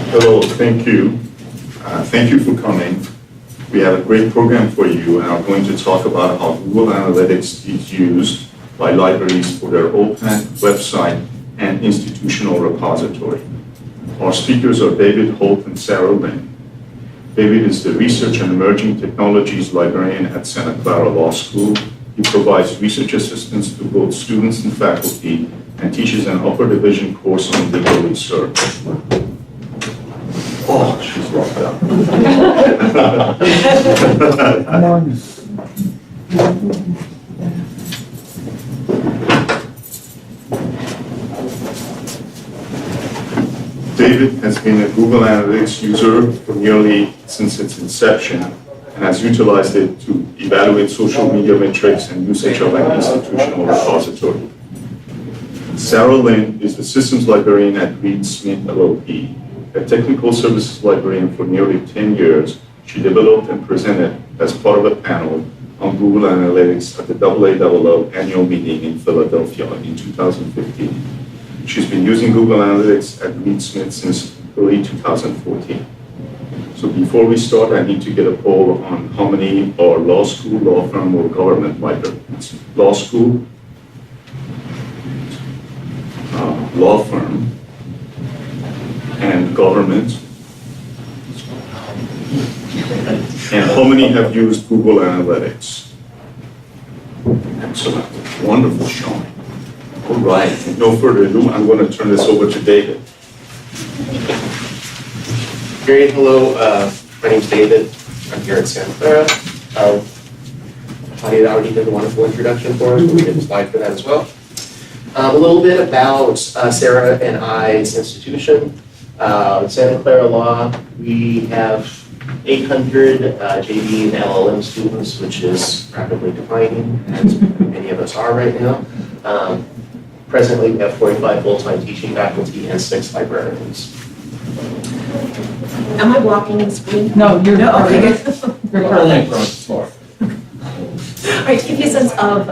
Hello, thank you. Thank you for coming. We have a great program for you and are going to talk about how Google Analytics is used by libraries for their open website and institutional repository. Our speakers are David Holt and Sarah Lynn. David is the Research and Emerging Technologies Librarian at Santa Clara Law School. He provides research assistance to both students and faculty and teaches an upper division course on legal research. Oh, she's locked up. David has been a Google Analytics user for nearly since its inception and has utilized it to evaluate social media metrics and usage of an institutional repository. Sarah Lynn is the Systems Librarian at Reed Smith LLP. A technical services librarian for nearly 10 years, she developed and presented as part of a panel on Google Analytics at the AALL annual meeting in Philadelphia in 2015. She's been using Google Analytics at Reed Smith since early 2014. So before we start, I need to get a poll on how many are law school, law firm, or government librarians. Law school, law firm, and government. And how many have used Google Analytics? Excellent, wonderful showing. All right, no further ado, I'm going to turn this over to David. Great, hello, my name's David. I'm here at Santa Clara. Claudia already did a wonderful introduction for us, but we did a slide for that as well. A little bit about Sarah and I's institution. Santa Clara Law, we have 800 JD and LLM students, which is rapidly declining, as many of us are right now. Presently, we have 45 full-time teaching faculty and 6 librarians. Am I blocking the screen? No, you're No, okay. You're currently across the floor. All right, to give you a sense of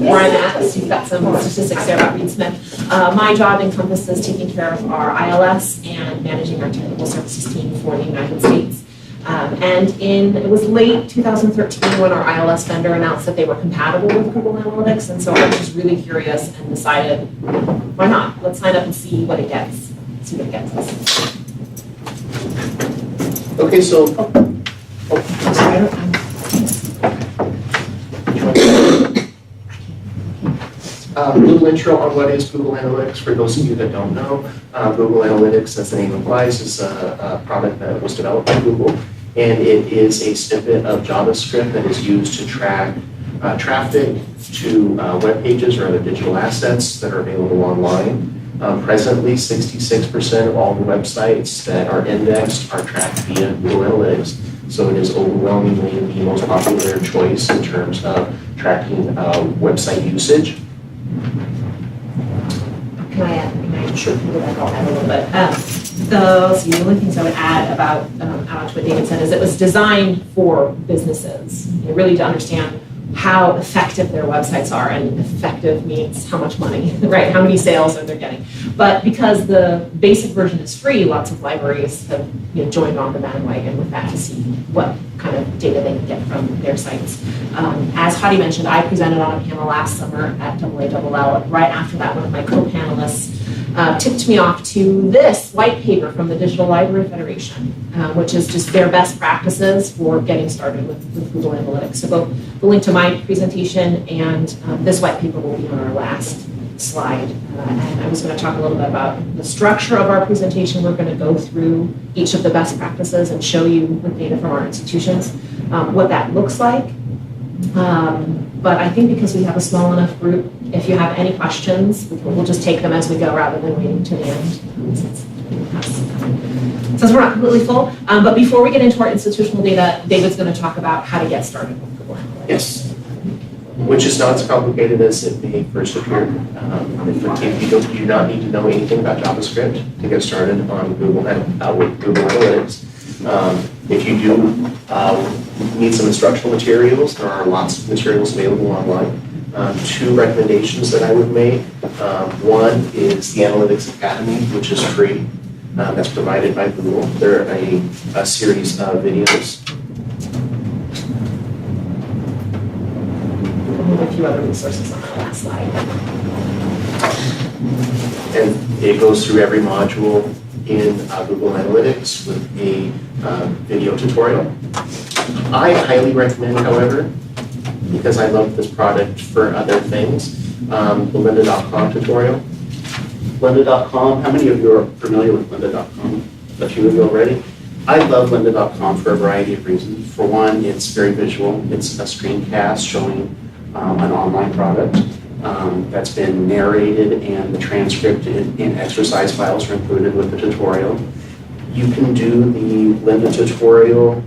where I'm at, so you've got some statistics there about Reed Smith. My job encompasses taking care of our ILS and managing our technical services team for the United States. It was late 2013 when our ILS vendor announced that they were compatible with Google Analytics, and so I was just really curious and decided, why not? Let's sign up and see what it gets. See what it gets us. Okay, so, a little intro on what is Google Analytics for those of you that don't know. Google Analytics, as the name implies, is a product that was developed by Google, and it is a snippet of JavaScript that is used to track traffic to web pages or other digital assets that are available online. Presently, 66% of all the websites that are indexed are tracked via Google Analytics, so it is overwhelmingly the most popular choice in terms of tracking website usage. Can I sure put that all add a little bit? The only things I would add about what David said is it was designed for businesses, really to understand how effective their websites are, and effective means how much money, right? How many sales are they getting? But because the basic version is free, lots of libraries have joined on the bandwagon with that to see what kind of data they can get from their sites. As Hadi mentioned, I presented on a panel last summer at AALL. Right after that, one of my co-panelists tipped me off to this white paper from the Digital Library Federation, which is just their best practices for getting started with Google Analytics. So both the link to my presentation and this white paper will be on our last slide. And I was going to talk a little bit about the structure of our presentation. We're going to go through each of the best practices and show you with data from our institutions what that looks like. But I think because we have a small enough group, if you have any questions, we'll just take them as we go rather than waiting to the end. Since we're not completely full. But before we get into our institutional data, David's going to talk about how to get started with Google Analytics. Yes, which is not as complicated as it may first appear. If you do not need to know anything about JavaScript to get started on Google with Google Analytics. If you do need some instructional materials, there are lots of materials available online. 2 recommendations that I would make. One is the Analytics Academy, which is free. that's provided by Google. They're a series of videos. With a few other resources on the last slide. And it goes through every module in Google Analytics with a video tutorial. I highly recommend, however, because I love this product for other things, the lynda.com tutorial. Lynda.com, how many of you are familiar with lynda.com? A few of you already? I love lynda.com for a variety of reasons. For one, it's very visual. It's a screencast showing an online product that's been narrated, and the transcript and exercise files are included with the tutorial. You can do the Lynda tutorial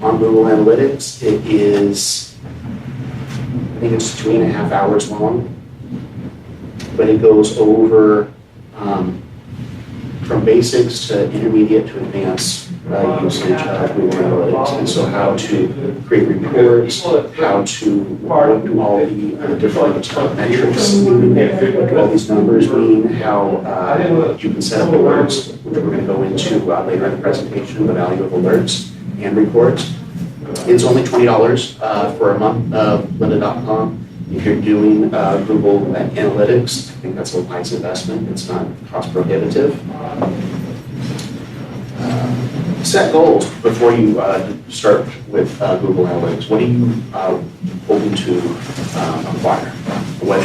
on Google Analytics. It is, I think it's 3.5 hours long, but it goes over from basics to intermediate to advanced usage of Google Analytics. And so how to create reports, how to report all the different metrics, what all these numbers mean, how you can set up alerts, which we're going to go into later in the presentation, the value of alerts and reports. It's only $20 for a month of lynda.com. If you're doing Google Analytics, I think that's a wise investment. It's not cost prohibitive. Set goals before you start with Google Analytics. What are you hoping to acquire? What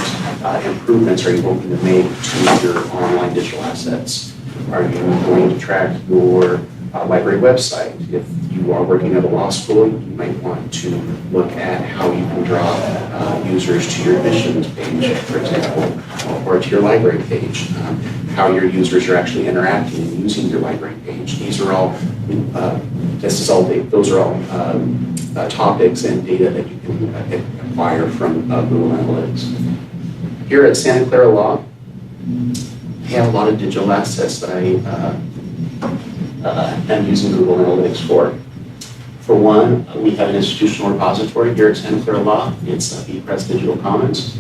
improvements are you hoping to make to your online digital assets? Are you going to track your library website? If you are working at a law school, you might want to look at how you can draw users to your admissions page, for example, or to your library page. How your users are actually interacting and using your library page. These are all, those are all topics and data that you can acquire from Google Analytics. Here at Santa Clara Law, we have a lot of digital assets that I am using Google Analytics for. For one, we have an institutional repository here at Santa Clara Law. It's ePress Digital Commons.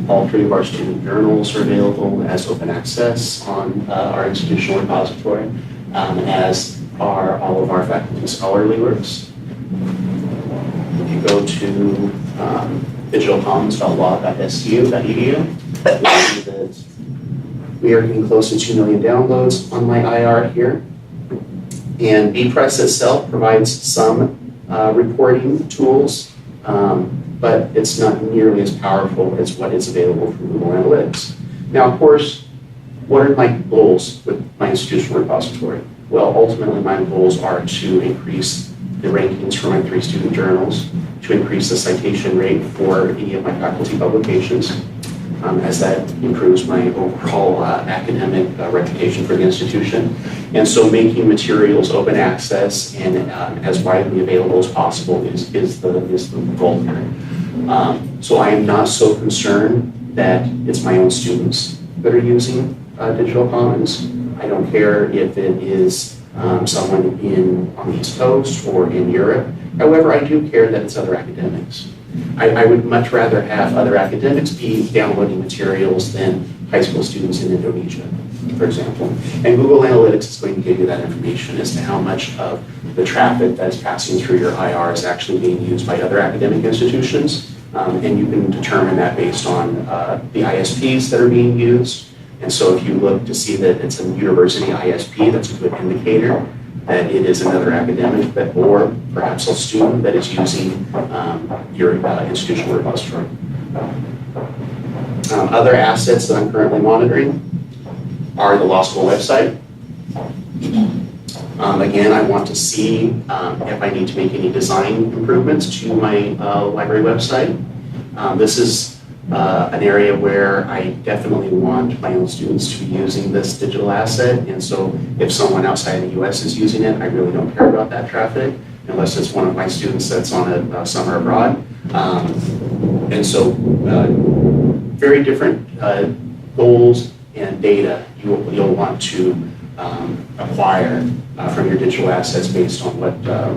All 3 of our student journals are available as open access on our institutional repository, as are all of our faculty scholarly works. If you go to digitalcommons.law.su.edu, you'll see that we are getting close to 2 million downloads on my IR here. And ePress itself provides some reporting tools, but it's not nearly as powerful as what is available from Google Analytics. Now, of course, what are my goals with my institutional repository? Well, ultimately, my goals are to increase the rankings for my 3 student journals, to increase the citation rate for any of my faculty publications, as that improves my overall academic reputation for the institution. And so making materials open access and as widely available as possible is the goal here. So I am not so concerned that it's my own students that are using Digital Commons. I don't care if it is someone on the East Coast or in Europe. However, I do care that it's other academics. I would much rather have other academics be downloading materials than high school students in Indonesia, for example. And Google Analytics is going to give you that information as to how much of the traffic that's passing through your IR is actually being used by other academic institutions. And you can determine that based on the ISPs that are being used. And so if you look to see that it's a university ISP, that's a good indicator that it is another academic or perhaps a student that is using your institutional repository. Other assets that I'm currently monitoring are the law school website. Again, I want to see if I need to make any design improvements to my library website. This is an area where I definitely want my own students to be using this digital asset. And so if someone outside the US is using it, I really don't care about that traffic unless it's one of my students that's on a summer abroad. And so very different goals and data you'll want to acquire from your digital assets based on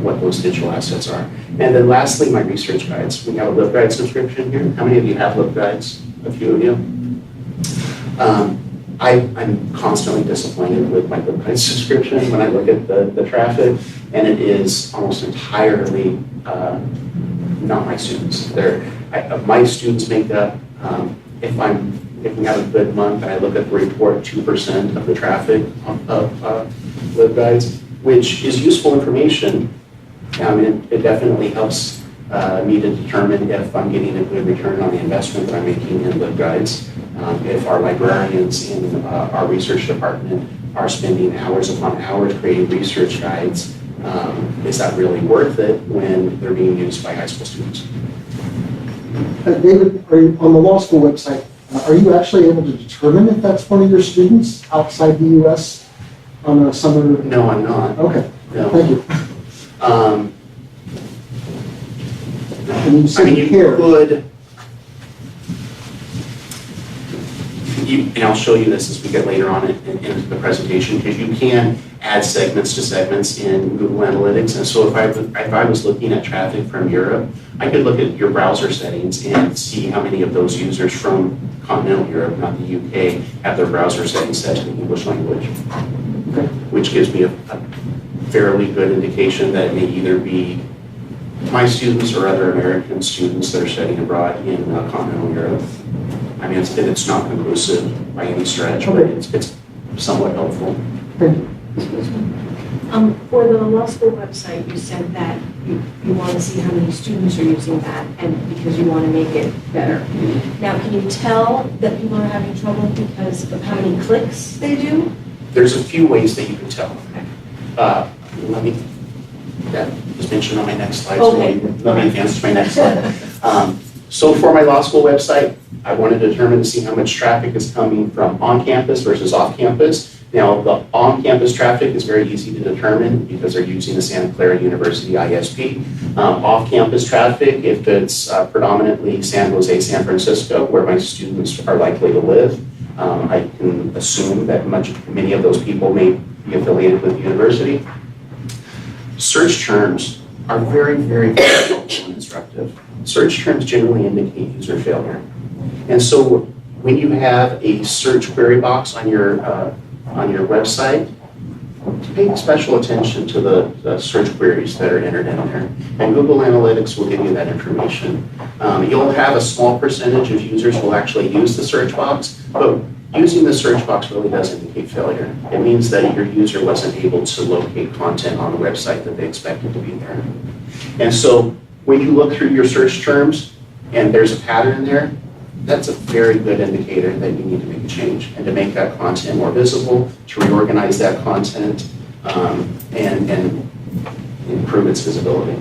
what those digital assets are. And then lastly, my research guides. We have a LibGuide subscription here. How many of you have LibGuides? A few of you. I'm constantly disappointed with my Book Guide subscription when I look at the traffic, and it is almost entirely not my students. My students make up, if we have a good month, and I look at the report, 2% of the traffic of Web Guides, which is useful information. I mean, it definitely helps me to determine if I'm getting a good return on the investment that I'm making in Web Guides. If our librarians in our research department are spending hours upon hours creating research guides, is that really worth it when they're being used by high school students? David, on the law school website, are you actually able to determine if that's one of your students outside the U.S. on a summer? No, I'm not. Okay, No. thank you. And you I said mean, you care. could, and I'll show you this as we get later on in the presentation, because you can add segments to segments in Google Analytics. And so if I was looking at traffic from Europe, I could look at your browser settings and see how many of those users from continental Europe, not the UK, have their browser settings set to the English language, Okay. which gives me a fairly good indication that it may either be my students or other American students that are studying abroad in continental Europe. I mean, it's not conclusive by any stretch, but it's somewhat helpful. Thank you. For the law school website, you said that you want to see how many students are using that, and because you want to make it better. Now, can you tell that people are having trouble because of how many clicks they do? There's a few ways that you can tell. Let me, that was mentioned on my next slide, so Okay. let me advance to my next slide. So for my law school website, I wanted to determine to see how much traffic is coming from on-campus versus off-campus. Now, the on-campus traffic is very easy to determine because they're using the Santa Clara University ISP. Off-campus traffic, if it's predominantly San Jose, San Francisco, where my students are likely to live, I can assume that many of those people may be affiliated with the university. Search terms are very, very, very helpful and instructive. Search terms generally indicate user failure. And so when you have a search query box on your website, pay special attention to the search queries that are entered in there. And Google Analytics will give you that information. You'll have a small percentage of users who will actually use the search box, but using the search box really does indicate failure. It means that your user wasn't able to locate content on the website that they expected to be there. And so when you look through your search terms and there's a pattern there, that's a very good indicator that you need to make a change and to make that content more visible, to reorganize that content, and improve its visibility.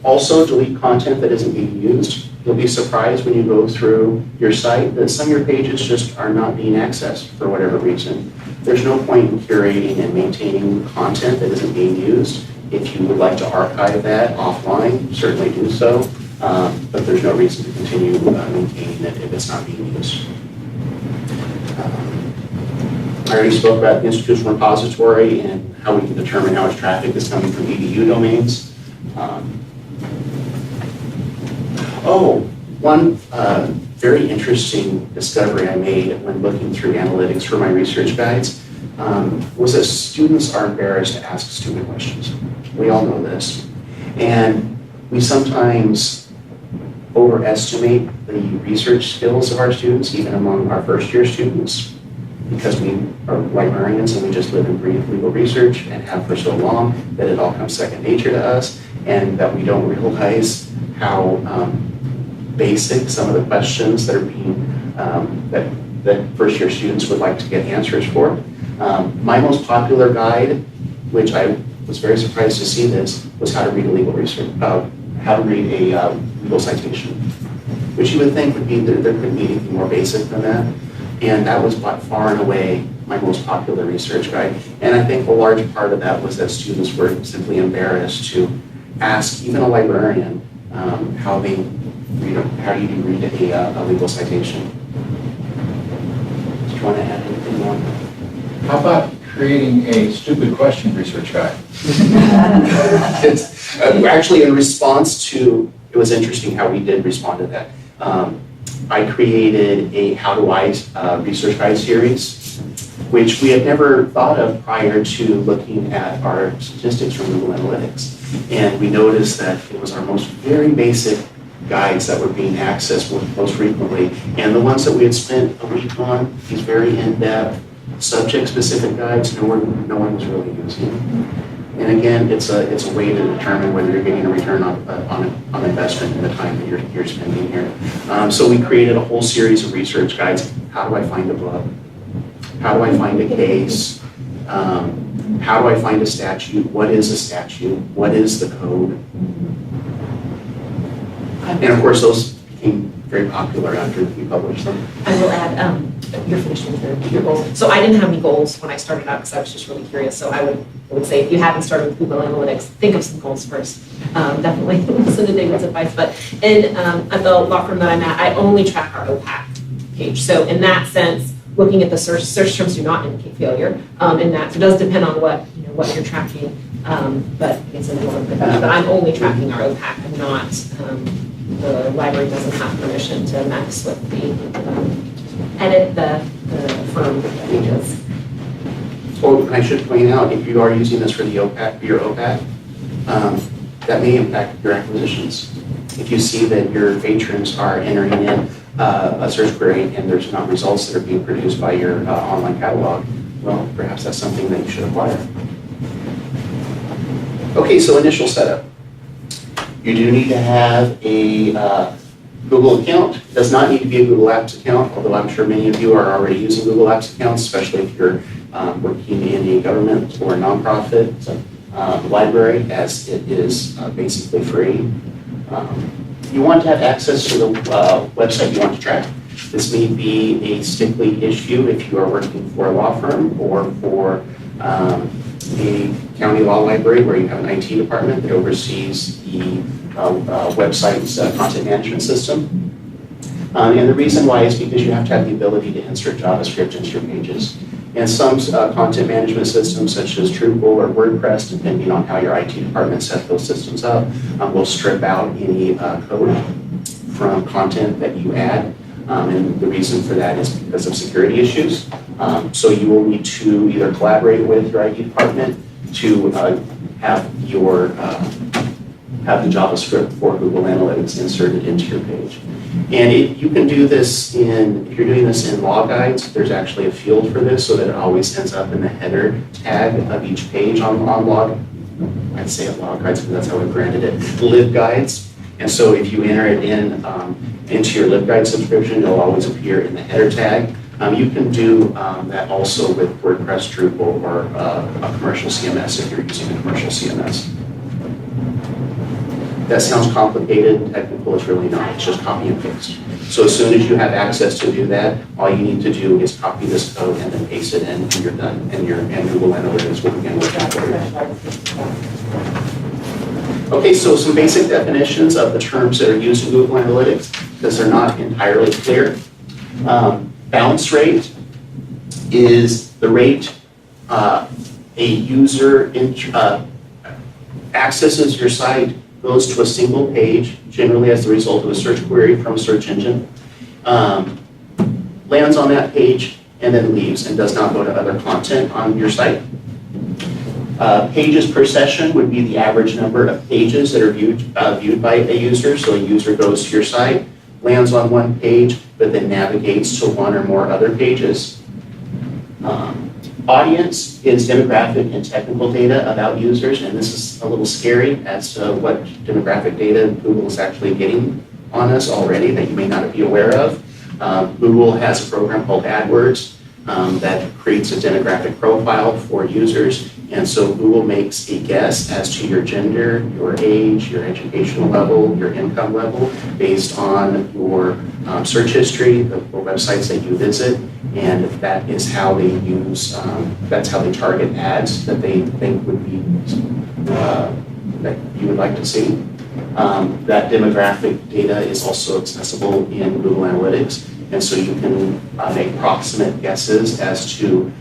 Also, delete content that isn't being used. You'll be surprised when you go through your site that some of your pages just are not being accessed for whatever reason. There's no point in curating and maintaining content that isn't being used. If you would like to archive that offline, certainly do so. But there's no reason to continue maintaining it if it's not being used. I already spoke about the institutional repository and how we can determine how much traffic is coming from EDU domains. One very interesting discovery I made when looking through analytics for my research guides was that students are embarrassed to ask stupid questions. We all know this. And we sometimes overestimate the research skills of our students, even among our first-year students, because we are librarians and we just live and breathe legal research and have for so long that it all comes second nature to us, and that we don't realize how basic some of the questions that are being, that first-year students would like to get answers for. My most popular guide, which I was very surprised to see this, was how to read a legal research, how to read a legal citation, which you would think would be, there couldn't be anything more basic than that. And that was by far and away my most popular research guide. And I think a large part of that was that students were simply embarrassed to ask even a librarian how do you read a legal citation. Do you want to add anything more? How about creating a stupid question research guide? It's actually in response to, it was interesting how we did respond to that. I created a How Do I research guide series, which we had never thought of prior to looking at our statistics from Google Analytics. And we noticed that it was our very basic guides that were being accessed most frequently. And the ones that we had spent a week on, these very in-depth, subject-specific guides, no one was really using. And again, it's a way to determine whether you're getting a return on investment in the time that you're spending here. So we created a whole series of research guides. How do I find a book? How do I find a case? How do I find a statute? What is a statute? What is the code? And of course, those became very popular after we published them. I will add, you're finished with your goals. So I didn't have any goals when I started out because I was just really curious. So I would say if you haven't started with Google Analytics, think of some goals first. Definitely listen to David's advice. But at the law firm that I'm at, I only track our OPAC page. So in that sense, looking at the search terms do not indicate failure. In that, so it does depend on what you're tracking. But it's a little bit better. But I'm only tracking our OPAC and not. The library doesn't have permission to mess with edit the firm pages. Oh, and I should point out, if you are using this for the OPAC, your OPAC, that may impact your acquisitions. If you see that your patrons are entering in a search query and there's not results that are being produced by your online catalog, well, perhaps that's something that you should acquire. Okay, so initial setup. You do need to have a Google account. It does not need to be a Google Apps account, although I'm sure many of you are already using Google Apps accounts, especially if you're working in a government or a nonprofit library, as it is basically free. You want to have access to the website you want to track. This may be a stickly issue if you are working for a law firm or for a county law library where you have an IT department that oversees the website's content management system. And the reason why is because you have to have the ability to insert JavaScript into your pages. And some content management systems, such as Drupal or WordPress, depending on how your IT department set those systems up, will strip out any code from content that you add. And the reason for that is because of security issues. So you will need to either collaborate with your IT department to have the JavaScript for Google Analytics inserted into your page. And you can do this if you're doing this in law guides, there's actually a field for this so that it always ends up in the header tag of each page on log. I'd say law guides because that's how we branded it. LibGuides. And so if you enter it into your LibGuide subscription, it'll always appear in the header tag. You can do that also with WordPress, Drupal, or a commercial CMS if you're using a commercial CMS. That sounds complicated, technical, it's really not, it's just copy and paste. So as soon as you have access to do that, all you need to do is copy this code and then paste it in and you're done. And Google Analytics will begin working for you. Okay, so some basic definitions of the terms that are used in Google Analytics, because they're not entirely clear. Bounce rate is the rate a user accesses your site, goes to a single page, generally as the result of a search query from a search engine, lands on that page, and then leaves and does not go to other content on your site. Pages per session would be the average number of pages that are viewed by a user. So a user goes to your site, lands on one page, but then navigates to one or more other pages. Audience is demographic and technical data about users, and this is a little scary as to what demographic data Google is actually getting on us already that you may not be aware of. Google has a program called AdWords that creates a demographic profile for users, and so Google makes a guess as to your gender, your age, your educational level, your income level, based on your search history, the websites that you visit, and that is how they use, that's how they target ads that they think would be, that you would like to see. That demographic data is also accessible in Google Analytics, and so you can make approximate guesses as to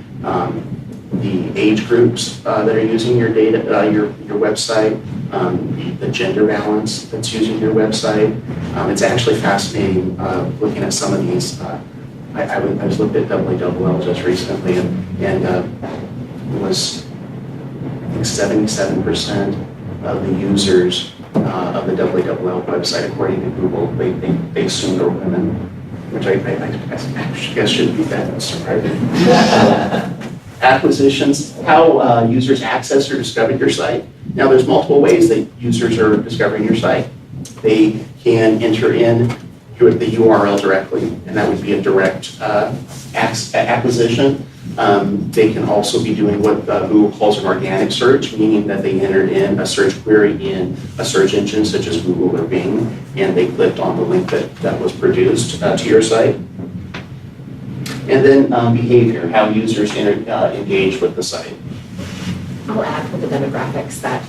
the age groups that are using your data, your website, the gender balance that's using your website. It's actually fascinating looking at some of these. I was looking at WWL just recently, and it was, I think, 77% of the users of the WWL website, according to Google, they assumed are women, which I guess shouldn't be that surprising. Acquisitions, how users access or discover your site. Now, there's multiple ways that users are discovering your site. They can enter in the URL directly, and that would be a direct acquisition. They can also be doing what Google calls an organic search, meaning that they entered in a search query in a search engine such as Google or Bing, and they clicked on the link that was produced to your site. And then behavior, how users engage with the site. I'll add for the demographics that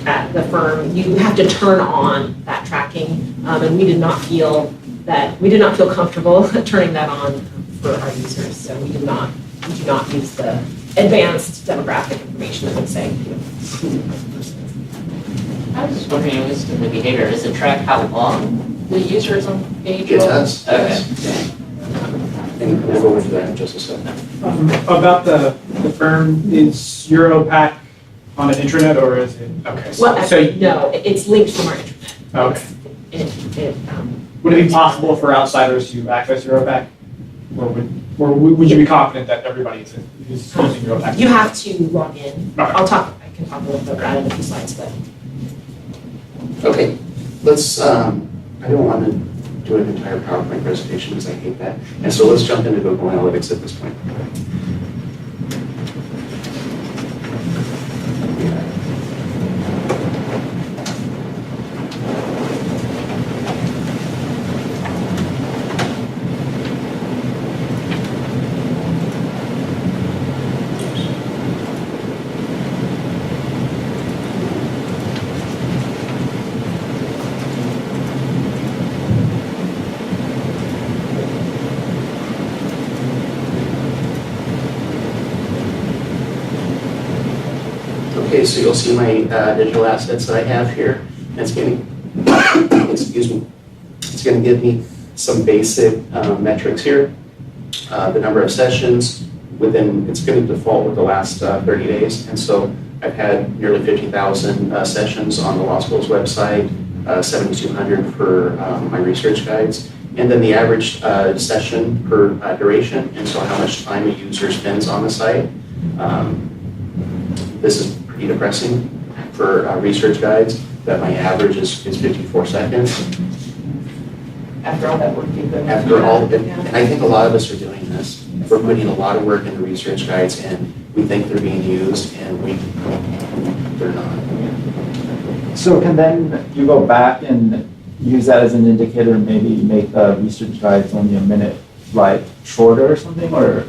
at the firm, you have to turn on that tracking, and we did not feel comfortable turning that on for our users. So we do not use the advanced demographic information that would say who the person is. I was just wondering, with the behavior, does it track how long the user is on the page? It does, Okay. yes. And we'll go into that in just a second. About the firm, is Europack on an intranet or is it, okay. Well, So, actually, no, it's linked from our internet. okay. It, Would it be possible for outsiders to access Europack? Or would you be confident that everybody is using Europack? you have to log in. Okay. I can talk a little bit about it in a few slides, but. Okay, let's, I don't want to do an entire PowerPoint presentation because I hate that. And so let's jump into Google Analytics at this point. Okay, so you'll see my digital assets that I have here. And it's going to, excuse me, it's going to give me some basic metrics here. The number of sessions within, it's going to default with the last 30 days. And so I've had nearly 50,000 sessions on the law school's website, 7,200 for my research guides. And then the average session per duration, and so how much time a user spends on the site. This is pretty depressing for research guides, that my average is 54 seconds. After all that work you've done. After all, and I think a lot of us are doing this. We're putting a lot of work into research guides, and we think they're being used, and they're not. So can then you go back and use that as an indicator and maybe make the research guides only a minute like shorter or something, or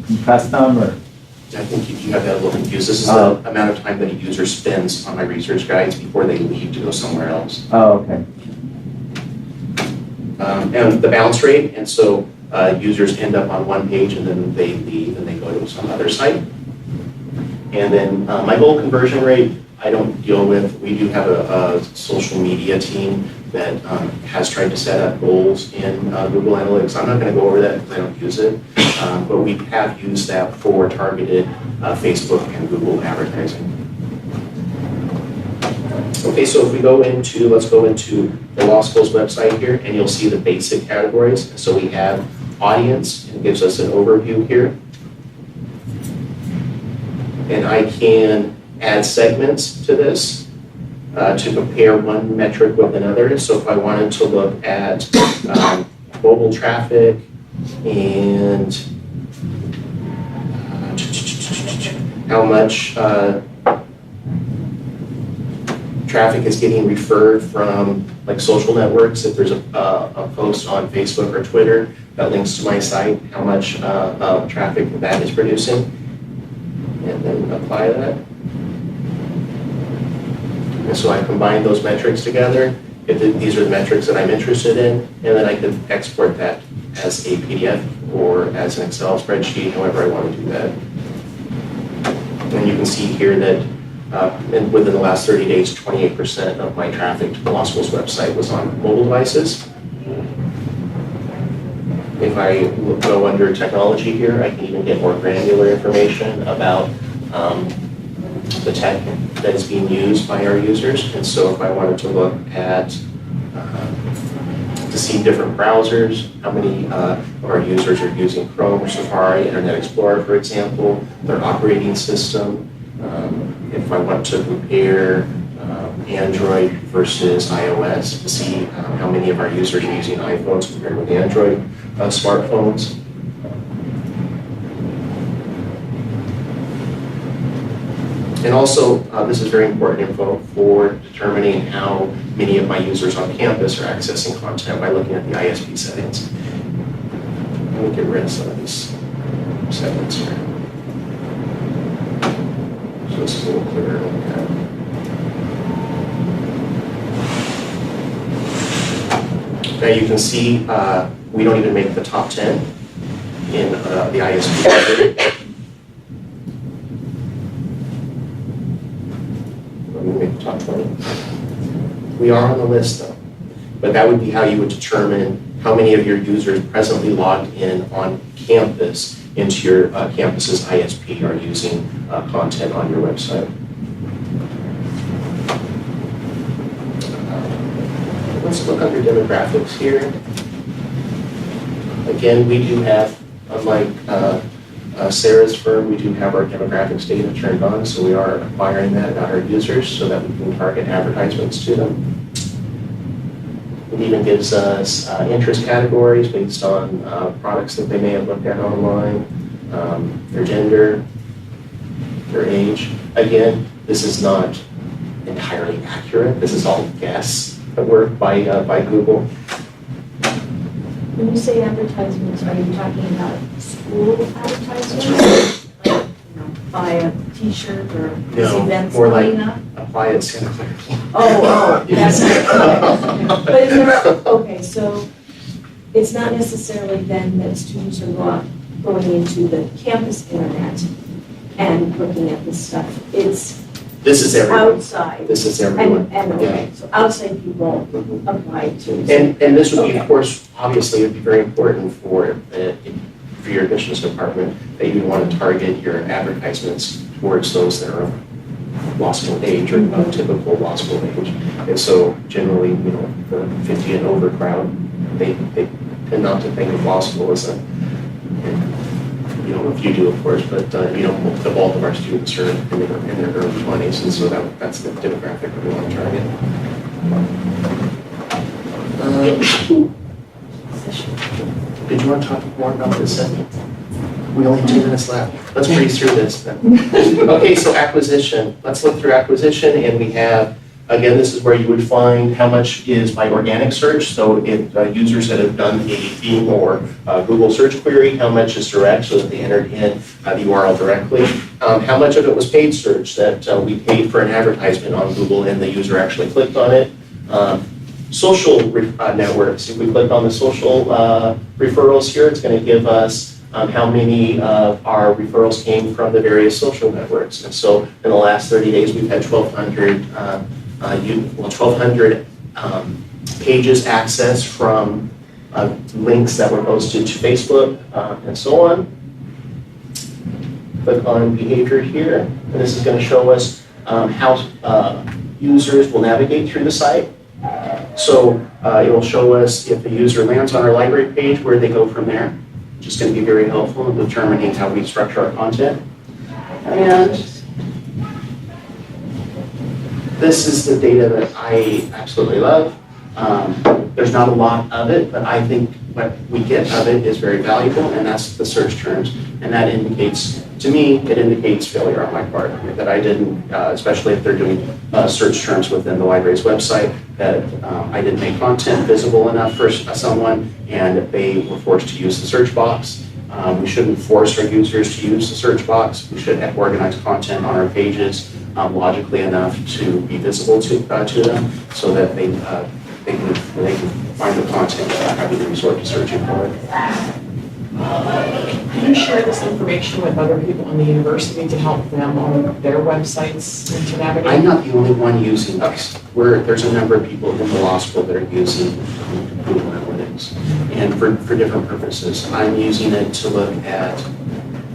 compress them, or? I think you have that a little confused. This is the amount of time that a user spends on my research guides before they leave to go somewhere else. Oh, okay. And the bounce rate, and so users end up on one page and then they leave and they go to some other site. And then my goal conversion rate, I don't deal with. We do have a social media team that has tried to set up goals in Google Analytics. I'm not going to go over that because I don't use it, but we have used that for targeted Facebook and Google advertising. Okay, so if we go into, let's go into the law school's website here, and you'll see the basic categories. So we have audience, and it gives us an overview here. And I can add segments to this to compare one metric with another. So if I wanted to look at mobile traffic and how much traffic is getting referred from like social networks, if there's a post on Facebook or Twitter that links to my site, how much traffic that is producing, and then apply that. And so I combine those metrics together. These are the metrics that I'm interested in, and then I can export that as a PDF or as an Excel spreadsheet, however I want to do that. And you can see here that And within the last 30 days, 28% of my traffic to the law school's website was on mobile devices. If I go under technology here, I can even get more granular information about the tech that is being used by our users. And so if I wanted to look at, to see different browsers, how many of our users are using Chrome or Safari, Internet Explorer, for example, their operating system. If I want to compare Android versus iOS to see how many of our users are using iPhones compared with Android smartphones. And also, this is very important info for determining how many of my users on campus are accessing content by looking at the ISP settings. Let me get rid of some of these settings here. So this is a little clearer to look at. Now you can see we don't even make the top 10 in the ISP library. Let me make the top 20. We are on the list though, but that would be how you would determine how many of your users presently logged in on campus into your campus's ISP are using content on your website. Let's look under demographics here. Again, we do have, unlike Sarah's firm, we do have our demographics data turned on, so we are acquiring that about our users so that we can target advertisements to them. It even gives us interest categories based on products that they may have looked at online, their gender, their age. Again, this is not entirely accurate. This is all guess at work by Google. When you say advertisements, are you talking about school advertisements? Like, you know, buy a T-shirt or this No, event's more like- coming up? Apply it Santa Clara. Oh, that's it. But is there, okay, so it's not necessarily then that students are going into the campus internet and looking at this stuff. It's This is everyone. outside. This is everyone. And, okay, so outside people apply to. And this would be, of course, obviously, it'd be very important for your admissions department that you would want to target your advertisements towards those that are of law school age or typical law school age. And so generally, you know, the 50 and over crowd, they tend not to think of law school as a, you know, if you do, of course, but, you know, the bulk of our students are in their early 20s, and so that's the demographic that we want to target. Did you want to talk more about this segment? We only have 2 minutes left. Let's breeze through this then. Okay, so acquisition. Let's look through acquisition, and we have, again, this is where you would find how much is by organic search. So if users that have done a Bing or Google search query, how much is direct, so that they entered in the URL directly. How much of it was paid search, that we paid for an advertisement on Google and the user actually clicked on it. Social networks, if we click on the social referrals here, it's going to give us how many of our referrals came from the various social networks. And so in the last 30 days, we've had 1,200 pages accessed from links that were posted to Facebook and so on. Click on behavior here, and this is going to show us how users will navigate through the site. So it will show us if the user lands on our library page, where they go from there, which is going to be very helpful in determining how we structure our content. And this is the data that I absolutely love. There's not a lot of it, but I think what we get of it is very valuable, and that's the search terms. And that indicates, to me, it indicates failure on my part, that I didn't, especially if they're doing search terms within the library's website, that I didn't make content visible enough for someone, and they were forced to use the search box. We shouldn't force our users to use the search box. We should have organized content on our pages logically enough to be visible to them, so that they can find the content without having to resort to searching for it. Can you share this information with other people in the university to help them on their websites and to navigate? I'm not the only one using this. There's a number of people in the law school that are using Google Analytics, and for different purposes. I'm using it to look at,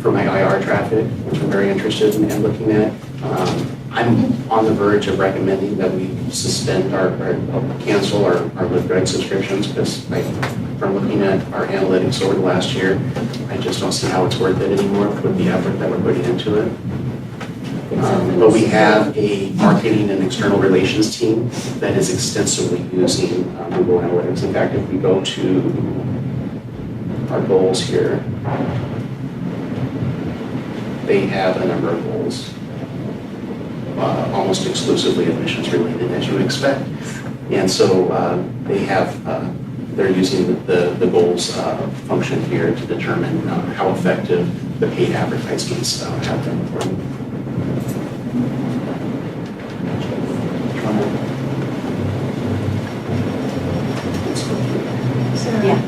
for my IR traffic, which I'm very interested in looking at. I'm on the verge of recommending that we suspend or cancel our LiveGuide subscriptions, because from looking at our analytics over the last year, I just don't see how it's worth it anymore with the effort that we're putting into it. But we have a marketing and external relations team that is extensively using Google Analytics. In fact, if we go to our goals here, they have a number of goals, almost exclusively admissions related, as you would expect. And so they're using the goals function here to determine how effective the paid advertisements have been for them. Sarah? Yeah.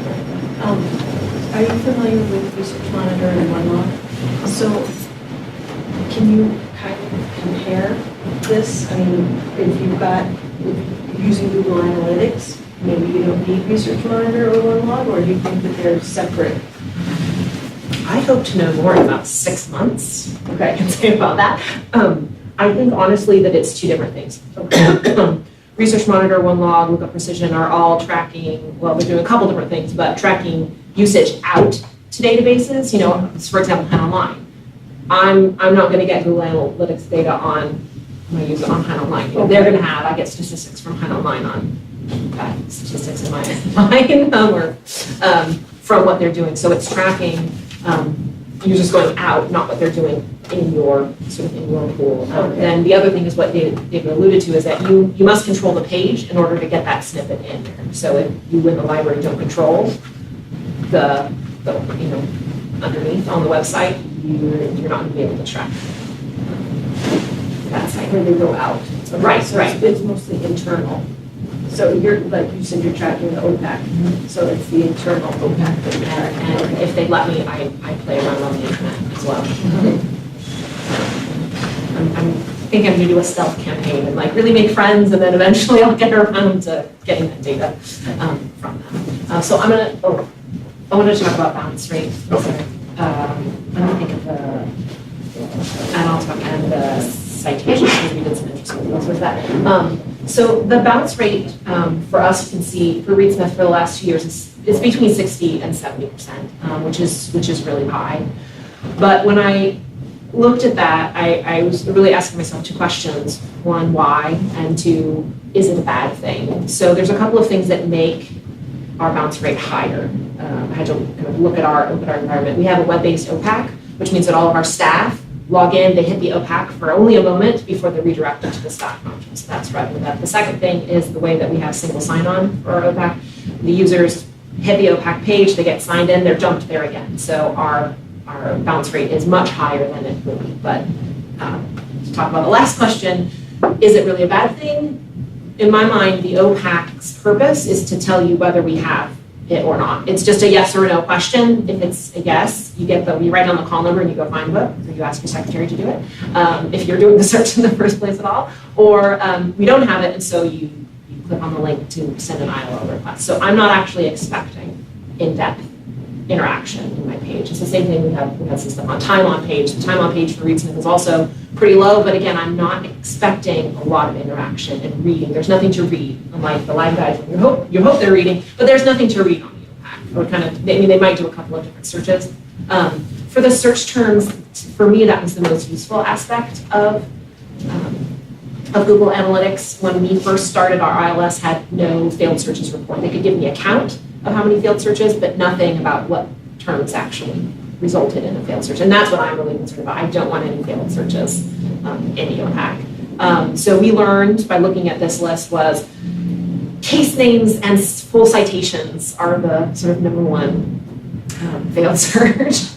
Are you familiar with Research Monitor and OneLog? So can you kind of compare this? I mean, if you're using Google Analytics, maybe you don't need Research Monitor or OneLog, or do you think that they're separate? I hope to know more in about 6 months. Okay, I can say about that. I think honestly that it's two different things. Research Monitor, OneLog, Lookup Precision are all tracking, well, they're doing a couple different things, but tracking usage out to databases. You know, for example, Penn Online. I'm not going to get Google Analytics data on my user on Penn Online. You know, they're going to have, I get statistics from Penn Online on statistics in my mind or from what they're doing. So it's tracking users going out, not what they're doing in your pool. Then the other thing is what David alluded to is that you must control the page in order to get that snippet in there. So if you in the library don't control the underneath on the website, you're not going to be able to track that site when they go out. Right. It's mostly internal. So you're, like you said, you're tracking the OPAC. So it's the internal OPAC that you're tracking. And if they let me, I play around on the internet as well. I think I'm going to do a stealth campaign and like really make friends, and then eventually I'll get around to getting that data from them. So I wanted to talk about bounce rate. Okay. Let me think of the citations, because we did some interesting things with that. So the bounce rate for us, you can see for Reed Smith for the last 2 years is between 60 and 70%, which is really high. But when I looked at that, I was really asking myself two questions. One, why? And two, is it a bad thing? So there's a couple of things that make our bounce rate higher. I had to kind of look at our environment. We have a web-based OPAC, which means that all of our staff log in, they hit the OPAC for only a moment before they're redirected to the staff module. So that's right with that. The second thing is the way that we have single sign-on for our OPAC. The users hit the OPAC page, they get signed in, they're jumped there again. So our bounce rate is much higher than it would be. But to talk about the last question, is it really a bad thing? In my mind, the OPAC's purpose is to tell you whether we have it or not. It's just a yes or no question. If it's a yes, you write down the call number and you go find book, or you ask your secretary to do it, if you're doing the search in the first place at all. Or we don't have it, and so you click on the link to send an ILO request. So I'm not actually expecting in-depth interaction in my page. It's the same thing we have some stuff on time on page. The time on page for Reed Smith is also pretty low, but again, I'm not expecting a lot of interaction and reading. There's nothing to read, unlike the live guides. You hope they're reading, but there's nothing to read on the OPAC. They might do a couple of different searches. For the search terms, for me, that was the most useful aspect of Google Analytics. When we first started, our ILS had no failed searches report. They could give me a count of how many failed searches, but nothing about what terms actually resulted in a failed search. And that's what I'm really concerned about. I don't want any failed searches in the OPAC. So we learned by looking at this list was case names and full citations are the sort of number one failed search.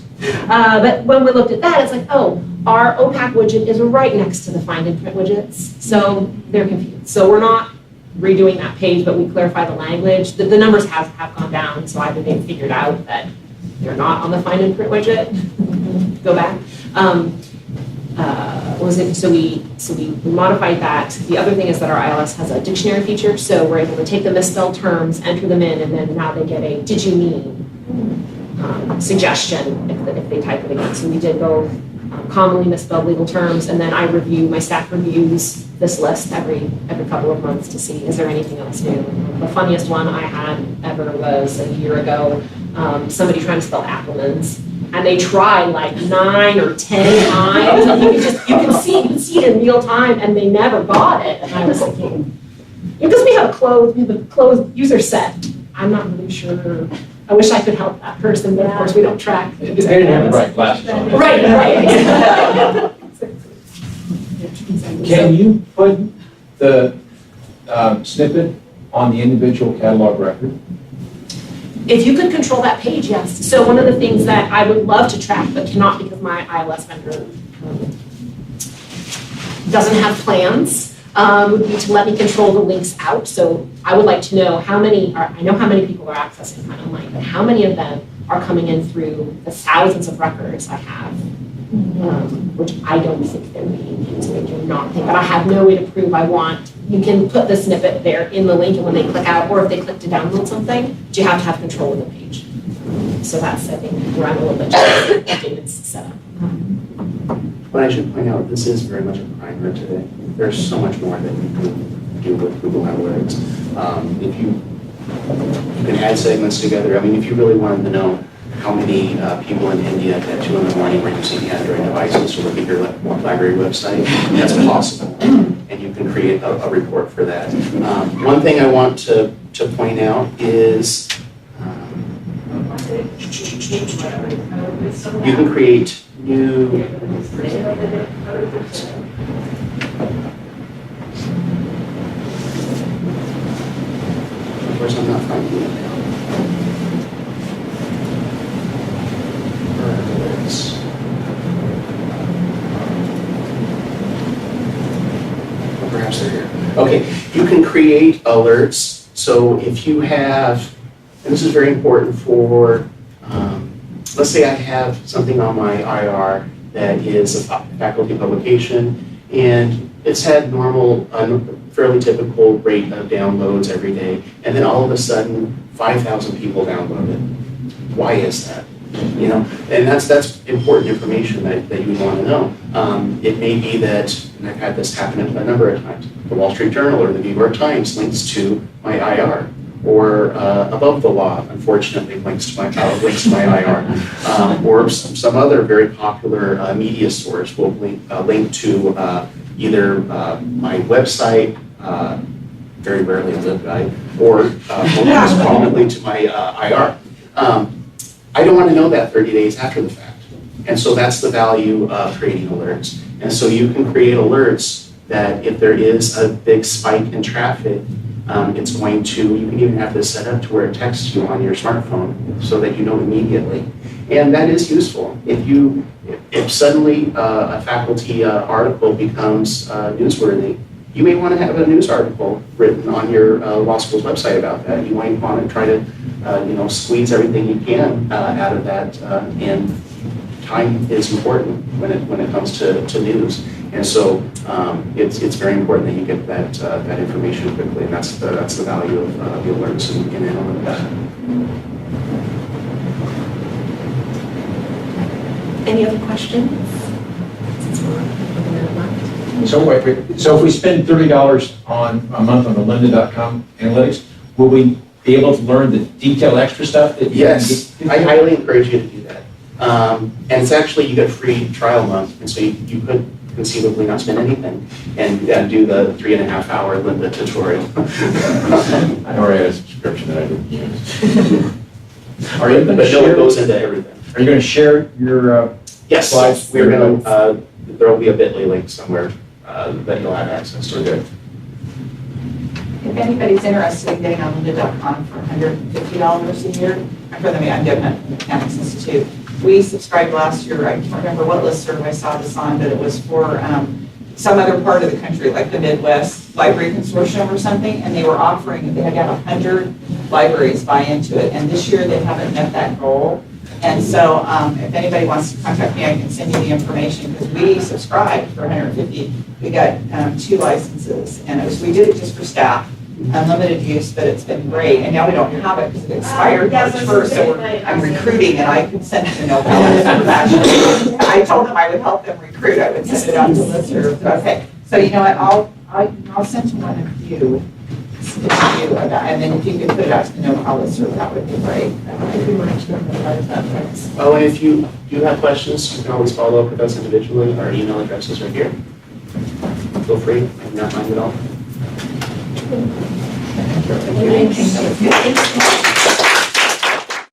But when we looked at that, it's like, oh, our OPAC widget is right next to the find and print widgets. So they're confused. So we're not redoing that page, but we clarify the language. The numbers have gone down, so I think they've figured out that they're not on the find and print widget. Go back. What was it? So we modified that. The other thing is that our ILS has a dictionary feature, so we're able to take the misspelled terms, enter them in, and then now they get a "did you mean" suggestion if they type it again. So we did both commonly misspelled legal terms, and then my staff reviews this list every couple of months to see is there anything else new. The funniest one I had ever was a year ago. Somebody trying to spell Applemans, and they tried like 9 or 10 times. And you can see it in real time, and they never got it. And I was thinking, because we have a closed user set, I'm not really sure. I wish I could help that person, but of course we don't track. They didn't have the right glasses on. Right. Can you put the snippet on the individual catalog record? If you could control that page, yes. So one of the things that I would love to track but cannot because my ILS vendor doesn't have plans would be to let me control the links out. So I would like to know I know how many people are accessing my online, but how many of them are coming in through the thousands of records I have, which I don't think they're being used. I do not think, but I have no way to prove you can put the snippet there in the link and when they click out, or if they click to download something, but you have to have control of the page. So that's, I think, where I'm a little bit just David's setup. But I should point out, this is very much a primer today. There's so much more that you can do with Google Analytics. If you can add segments together, I mean, if you really wanted to know how many people in India at 2 in the morning were using Android devices to look at your library website, that's possible. And you can create a report for that. One thing I want to point out is you can create new. Of course, I'm not finding it now. Perhaps they're here. Okay, you can create alerts. So if you have, and this is very important for, let's say I have something on my IR that is a faculty publication, and it's had normal, fairly typical rate of downloads every day, and then all of a sudden, 5,000 people download it. Why is that? You know, and that's important information that you want to know. It may be that, and I've had this happen a number of times, the Wall Street Journal or the New York Times links to my IR, or Above the Law, unfortunately, links to my IR, or some other very popular media source will link to either my website, very rarely a LibGuide, or most prominently to my IR. I don't want to know that 30 days after the fact. And so that's the value of creating alerts. And so you can create alerts that if there is a big spike in traffic, it's going to, you can even have this set up to where it texts you on your smartphone so that you know immediately. And that is useful. If suddenly a faculty article becomes newsworthy, you may want to have a news article written on your law school's website about that. You might want to try to squeeze everything you can out of that, and time is important when it comes to news. And so it's very important that you get that information quickly, and that's the value of the alerts in analytics. Any other questions? Since we're a minute left. So wait, so if we spend $30 a month on the lynda.com analytics, will we be able to learn the detailed extra stuff that you Yes, I highly encourage you to do that. And it's actually, you get a free trial month, and so you could conceivably not spend anything and do the 3.5-hour Lynda tutorial. I already had a subscription that I didn't use. Are you going But to no, it share? goes into everything. Are you going to share your Yes, slides? we're going to, there will be a bit.ly link somewhere that you'll have access to. Good. If anybody's interested in getting on lynda.com for $150 a year, I'm doing it at Campus Institute. We subscribed last year, I can't remember what listserv I saw this on, but it was for some other part of the country, like the Midwest Library Consortium or something, and they were offering, they had to have 100 libraries buy into it, and this year they haven't met that goal. And so if anybody wants to contact me, I can send you the information, because we subscribed for 150. We got 2 licenses, and we did it just for staff, unlimited use, but it's been great. And now we don't have it because it expired March 1st, so I'm recruiting, and I could send it to no actually. I told them I would help them recruit, I would send it out to listserv. Okay, so you know what, I'll send you one of you. And then if you could put it out to the no call listserv, that would be great. Oh, and if you do have questions, you can always follow up with us individually. Our email addresses are here. Feel free, I do not mind at all. Thank you.